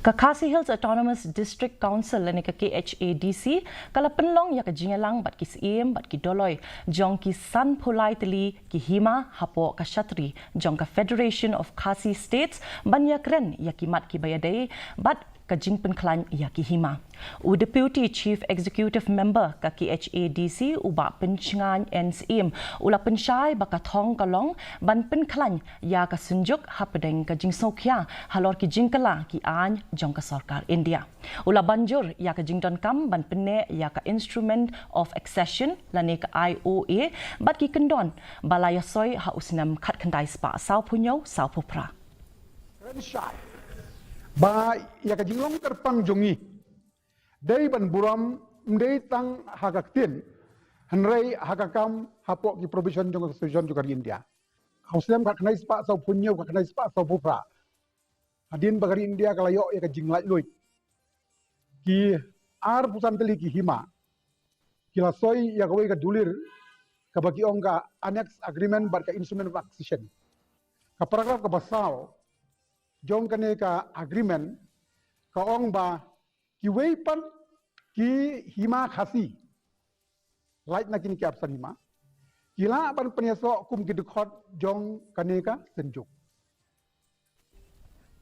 KHASI Hills Autonomous District Council lani ka KHADC kala Pynlong ya ka Jingïalang bat ki Syiem bat ki Doloi jong ki San Phulai teli ki Hima hapo ka Shatri jong ka Federation of KHASI States banyak ren ya ki mat ki bayadai bat ka Pynkhlain ya ki Hima. U Deputy Chief Executive Member ka KHADC uba Pynkhlain and Syiem ula pensyai baka thong kalong ban Pynkhlain ya ka sunjuk Hapdeng ka Jingkyalla halor ki Jingkylla ki an jong ka sarkar India. Ula banjur ya ka Jingdon kam ban pene ya ka Instrument of Accession lani ka IOA bat ki kendon balaya soy ha usnam khat khandai spa sau punyau sau pupra. Ba ya ka jinglong terpang jongi dei ban buram mdei tang hagaktin hanrei hagakam hapo ki provision jong constitution juga di India hausem ka khnai spa sau punyau ka khnai spa sau pupra adin bagari India kalayo ya ka jinglai loit ki ar pusan teli ki Hima kila soi ya ka dulir ka bagi ongga annex agreement bar ka instrument of accession ka paragraf ka basal jong kane ka agreement ka ong ba ki weipan ki Hima KHASI light na kini ki apsan Hima kila ban penyeso kum ki dekhot jong kane ka senjuk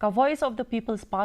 Ka Voice of the People's Party